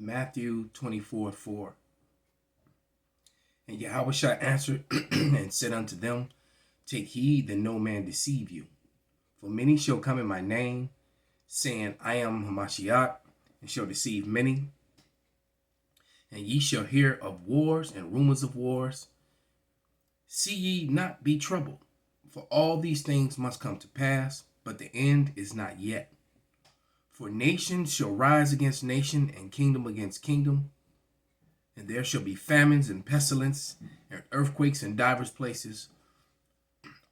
Matthew 24:4. And Yahushua answered and said unto them, Take heed that no man deceive you. For many shall come in my name, saying, I am Hamashiach, and shall deceive many. And ye shall hear of wars and rumors of wars. See ye not be troubled, for all these things must come to pass, but the end is not yet. For nation shall rise against nation, and kingdom against kingdom. And there shall be famines and pestilence, and earthquakes in divers places.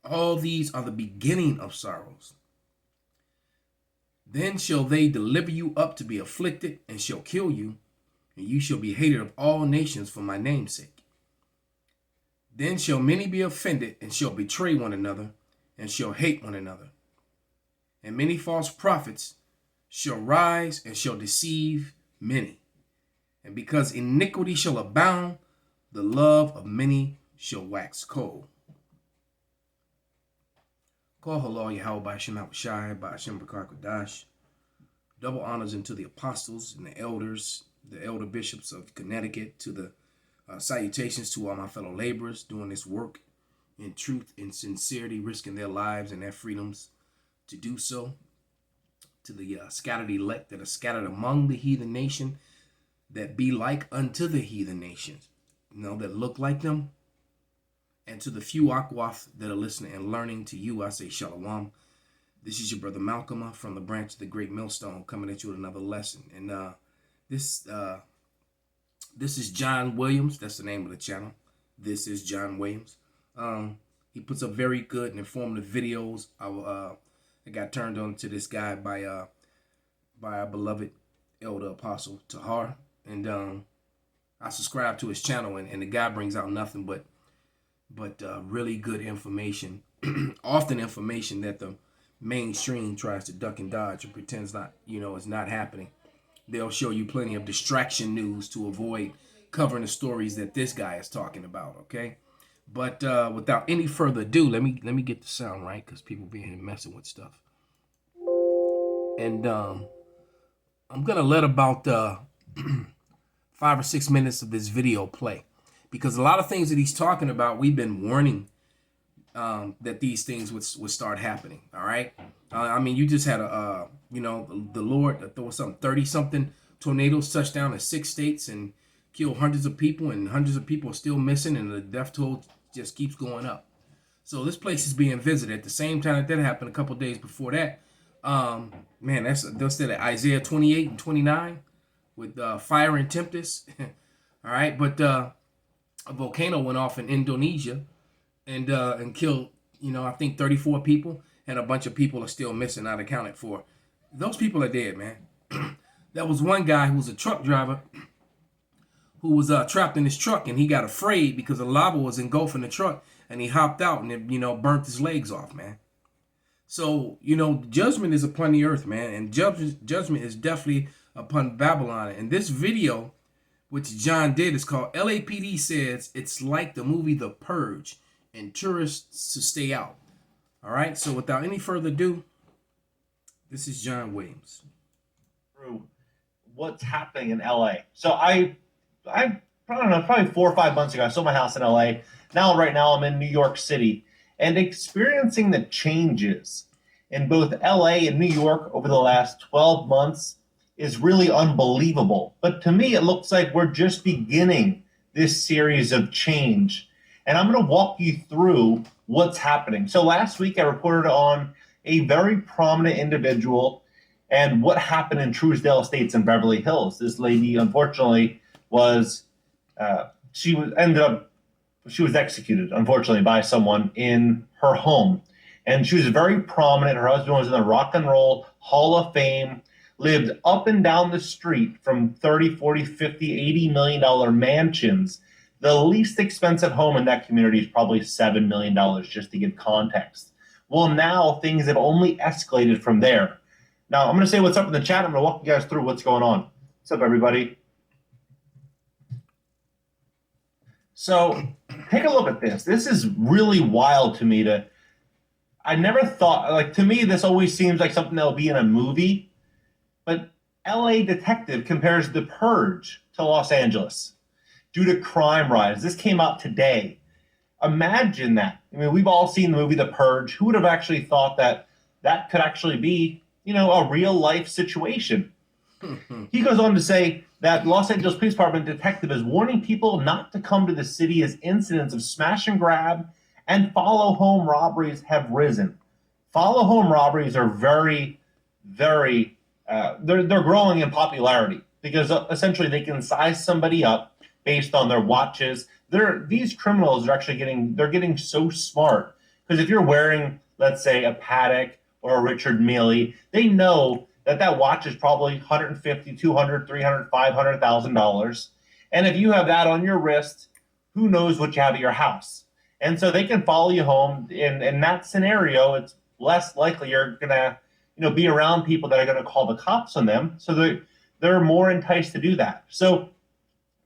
All these are the beginning of sorrows. Then shall they deliver you up to be afflicted, and shall kill you, and you shall be hated of all nations for my name's sake. Then shall many be offended, and shall betray one another, and shall hate one another. And many false prophets shall rise, and shall deceive many. And because iniquity shall abound, the love of many shall wax cold. Call halal Yahweh by Hashem Shai by Hashem Bakar Kodash. Double honors unto the apostles and the elders, the elder bishops of Connecticut, to the salutations to all my fellow laborers doing this work in truth and sincerity, risking their lives and their freedoms to do so. To the scattered elect that are scattered among the heathen nation, that be like unto the heathen nations, that look like them. And to the few Akwath that are listening and learning, to you I say Shalom. This is your brother Malcolm from the branch of the Great Millstone, coming at you with another lesson. And this is John Williams. That's the name of the channel. This is John Williams. He puts up very good and informative videos. I got turned on to this guy by our beloved elder apostle Tahar, and I subscribe to his channel, and the guy brings out nothing but really good information, often information that the mainstream tries to duck and dodge and pretends not, is not happening. They'll show you plenty of distraction news to avoid covering the stories that this guy is talking about, okay? But without any further ado, let me get the sound right, because people be here messing with stuff. And I'm gonna let about 5 or 6 minutes of this video play, because a lot of things that he's talking about, we've been warning that these things would start happening. All right. I mean, you just had the Lord, there was some 30-something tornadoes touched down in 6 states and killed hundreds of people, and hundreds of people are still missing, and the death toll just keeps going up. So this place is being visited. At the same time that happened, a couple days before that, man, that's at Isaiah 28 and 29 with fire and tempest. All right, but a volcano went off in Indonesia and killed, I think 34 people, and a bunch of people are still missing, not accounted for. Those people are dead, man. There was one guy who was a truck driver who was trapped in his truck, and he got afraid because the lava was engulfing the truck, and he hopped out and it, burnt his legs off, man. So, judgment is upon the earth, man, and judgment is definitely upon Babylon. And this video, which John did, is called LAPD Says It's Like the Movie The Purge, and tourists to stay out. All right, so without any further ado, this is John Williams. Through what's happening in LA. So I don't know, probably 4 or 5 months ago, I sold my house in LA. Right now I'm in New York City, and experiencing the changes in both LA and New York over the last 12 months is really unbelievable. But to me, it looks like we're just beginning this series of change. And I'm going to walk you through what's happening. So last week I reported on a very prominent individual and what happened in Truesdale Estates in Beverly Hills. This lady, unfortunately, she was executed, unfortunately, by someone in her home. And she was very prominent. Her husband was in the Rock and Roll Hall of Fame, lived up and down the street from 30, 40, 50, $80 million mansions. The least expensive home in that community is probably $7 million, just to give context. Well, now things have only escalated from there. Now, I'm going to say what's up in the chat. I'm going to walk you guys through what's going on. What's up, everybody? So take a look at this. This is really wild to me. I never thought, to me, this always seems like something that will be in a movie. But LA detective compares The Purge to Los Angeles due to crime rise. This came out today. Imagine that. I mean, we've all seen the movie The Purge. Who would have actually thought that that could actually be, a real life situation? He goes on to say that Los Angeles Police Department detective is warning people not to come to the city as incidents of smash and grab and follow home robberies have risen. Follow home robberies are very, very, they're growing in popularity because essentially they can size somebody up based on their watches. These criminals are actually getting so smart because if you're wearing, let's say, a Patek or a Richard Mille, they know that watch is probably $150, $200, $300, $500,000. And if you have that on your wrist, who knows what you have at your house? And so they can follow you home. In that scenario, it's less likely you're gonna, be around people that are gonna call the cops on them. So they're more enticed to do that. So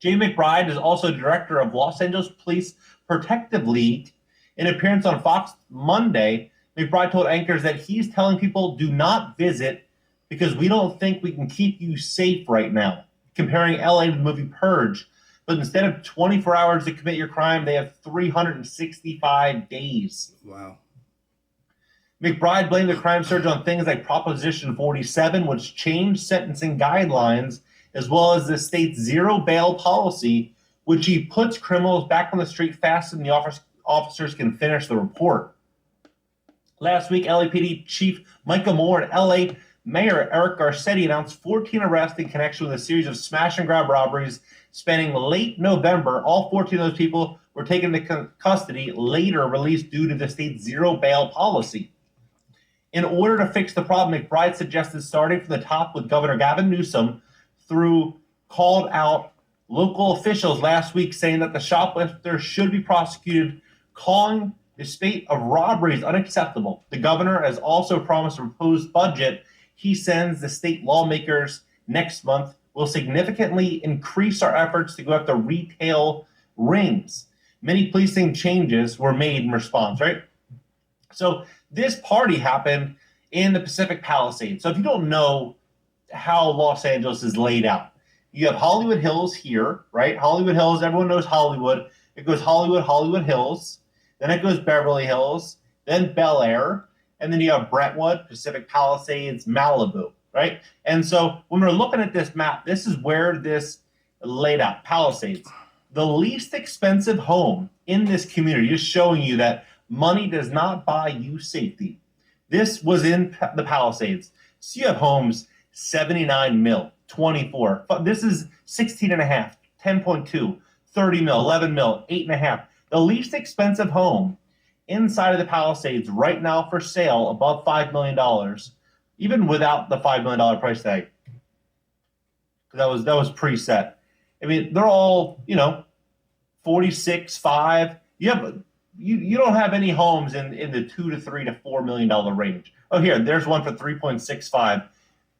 Jay McBride is also director of Los Angeles Police Protective League. In an appearance on Fox Monday, McBride told anchors that he's telling people do not visit because we don't think we can keep you safe right now, comparing LA to the movie Purge. But instead of 24 hours to commit your crime, they have 365 days. Wow. McBride blamed the crime surge on things like Proposition 47, which changed sentencing guidelines, as well as the state's zero bail policy, which he puts criminals back on the street faster than the officers can finish the report. Last week, LAPD Chief Micah Moore and LA Mayor Eric Garcetti announced 14 arrests in connection with a series of smash and grab robberies spanning late November. All 14 of those people were taken into custody, later released due to the state's zero bail policy. In order to fix the problem, McBride suggested starting from the top with Governor Gavin Newsom through called out local officials last week saying that the shoplifters should be prosecuted, calling the spate of robberies unacceptable. The governor has also promised a proposed budget he sends the state lawmakers next month will significantly increase our efforts to go after retail rings. Many policing changes were made in response, right? So this party happened in the Pacific Palisades. So if you don't know how Los Angeles is laid out, you have Hollywood Hills here, right? Hollywood Hills, everyone knows Hollywood. It goes Hollywood Hills, then it goes Beverly Hills, then Bel Air, and then you have Brentwood, Pacific Palisades, Malibu, right? And so when we're looking at this map, this is where this laid out, Palisades. The least expensive home in this community, just showing you that money does not buy you safety. This was in the Palisades. So you have homes 79 mil, 24. This is 16 and a half, 10.2, 30 mil, 11 mil, 8.5. The least expensive home inside of the Palisades right now for sale above $5 million, even without the $5 million price tag. That was preset. I mean, they're all, 46, 5. You don't have any homes in the $2 to $3 to $4 million range. Oh, here, there's one for 3.65.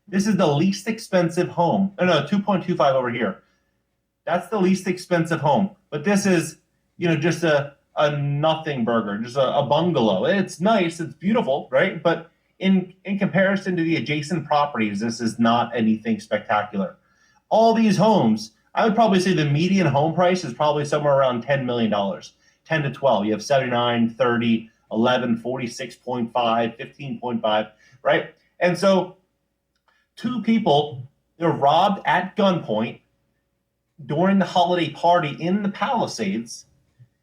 This is the least expensive home. Oh, no, 2.25 over here. That's the least expensive home. But this is, just a nothing burger, just a bungalow. It's nice, it's beautiful, right? But in comparison to the adjacent properties, this is not anything spectacular. All these homes, I would probably say the median home price is probably somewhere around $10 million, 10 to 12. You have 79, 30, 11, 46.5, 15.5, right? And so two people, they're robbed at gunpoint during the holiday party in the Palisades.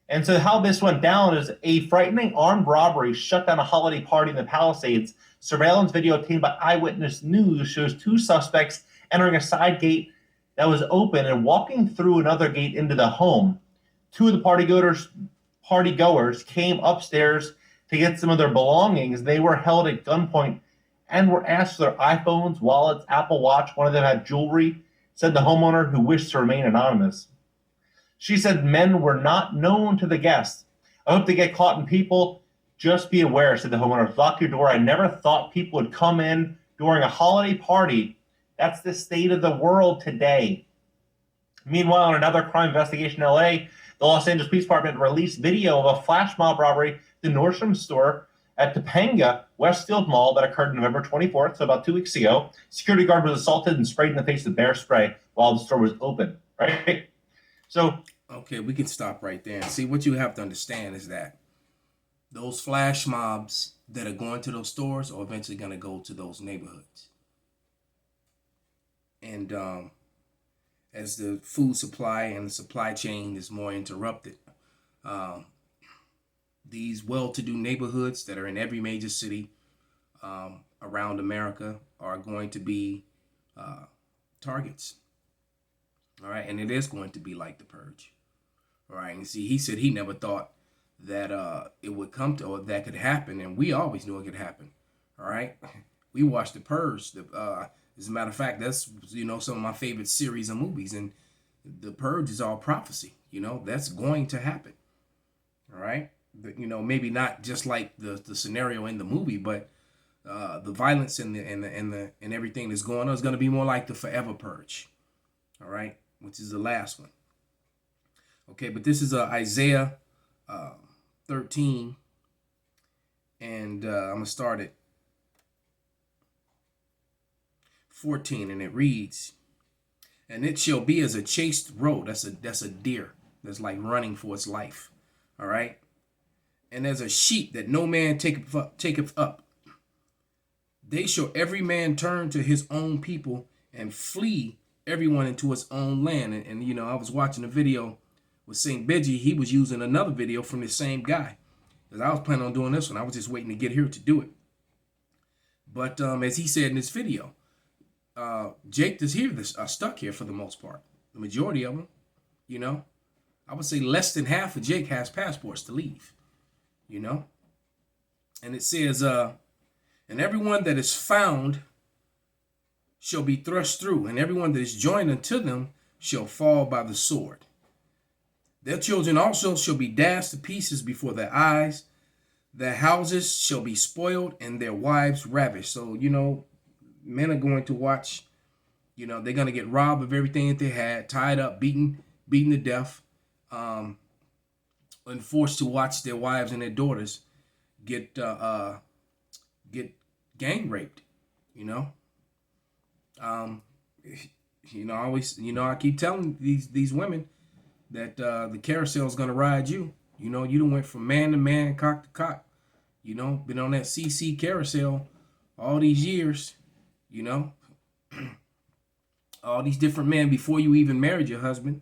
And so how this went down is a frightening armed robbery shut down a holiday party in the Palisades. Surveillance video obtained by Eyewitness News shows two suspects entering a side gate that was open and walking through another gate into the home. Two of the partygoers came upstairs to get some of their belongings. They were held at gunpoint and were asked for their iPhones, wallets, Apple Watch. One of them had jewelry, said the homeowner, who wished to remain anonymous. She said men were not known to the guests. I hope they get caught, and people just be aware, said the homeowner. Lock your door. I never thought people would come in during a holiday party. That's the state of the world today. Meanwhile, in another crime investigation in LA, the Los Angeles Police Department released video of a flash mob robbery at the Nordstrom store At Topanga Westfield Mall that occurred November 24th, so about 2 weeks ago. Security guard was assaulted and sprayed in the face with bear spray while the store was open. Right? So, Okay, we can stop right there. And see, what you have to understand is that those flash mobs that are going to those stores are eventually going to go to those neighborhoods. And as the food supply and the supply chain is more interrupted, um, these well-to-do neighborhoods that are in every major city around America are going to be targets. All right, and it is going to be like the Purge. All right, and see, he said he never thought that it would come to, or that could happen, and we always knew it could happen. All right, we watched the Purge. As a matter of fact, that's some of my favorite series of movies, and the Purge is all prophecy. That's going to happen. All right, but, maybe not just like the scenario in the movie, but the violence and and everything that's going on is going to be more like the Forever Purge. All right, which is the last one. Okay, but this is Isaiah 13, and I'm gonna start at 14, and it reads, "And it shall be as a chased roe." That's a deer that's like running for its life. All right, and as a sheep that no man taketh up. They shall every man turn to his own people and flee everyone into his own land. And I was watching a video with St. Benji. He was using another video from the same guy. Because I was planning on doing this one. I was just waiting to get here to do it. But as he said in this video, Jake is here, stuck here for the most part. The majority of them, I would say less than half of Jake has passports to leave, And it says, and everyone that is found shall be thrust through, and everyone that is joined unto them shall fall by the sword. Their children also shall be dashed to pieces before their eyes. Their houses shall be spoiled, and their wives ravished. So, men are going to watch, they're going to get robbed of everything that they had, tied up, beaten to death, and forced to watch their wives and their daughters get gang raped, I keep telling these women that the carousel is gonna ride you. You done went from man to man, cock to cock. Been on that CC carousel all these years. All these different men before you even married your husband.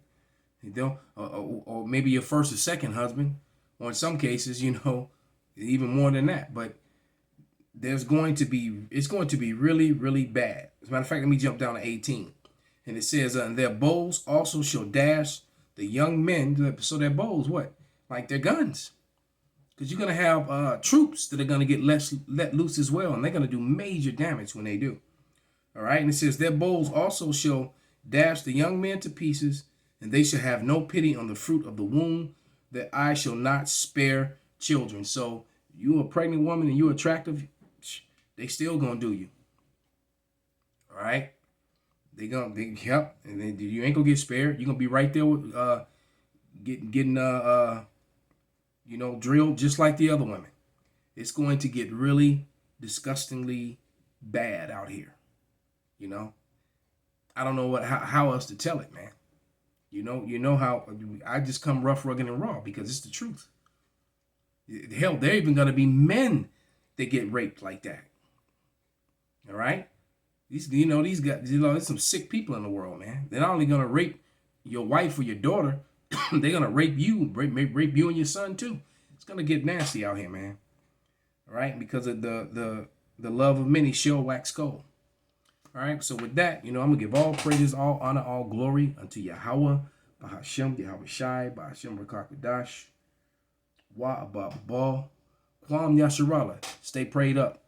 Or maybe your first or second husband, or in some cases, even more than that. But it's going to be really, really bad. As a matter of fact, let me jump down to 18. And it says, and their bows also shall dash the young men. So their bows, what? Like their guns. Because you're going to have troops that are going to get let loose as well. And they're going to do major damage when they do. All right. And it says, their bows also shall dash the young men to pieces. And they shall have no pity on the fruit of the womb, that I shall not spare children. So you a pregnant woman and you attractive, they still gonna do you. All right, yep, and then you ain't gonna get spared. You're gonna be right there with getting drilled just like the other women. It's going to get really disgustingly bad out here. I don't know how else to tell it, man. How I just come rough, rugged, and raw because it's the truth. Hell, there even gonna be men that get raped like that. All right, these guys, there's some sick people in the world, man. They're not only gonna rape your wife or your daughter, they're gonna rape you and your son too. It's gonna get nasty out here, man. All right, because of the love of many shall wax cold. All right, so with that, I'm gonna give all praises, all honor, all glory unto Yahweh, Bahashem, Yahweh Shai, Bahashem Rakakadash, Wa Abba Ball, Kwam Yasharala. Stay prayed up.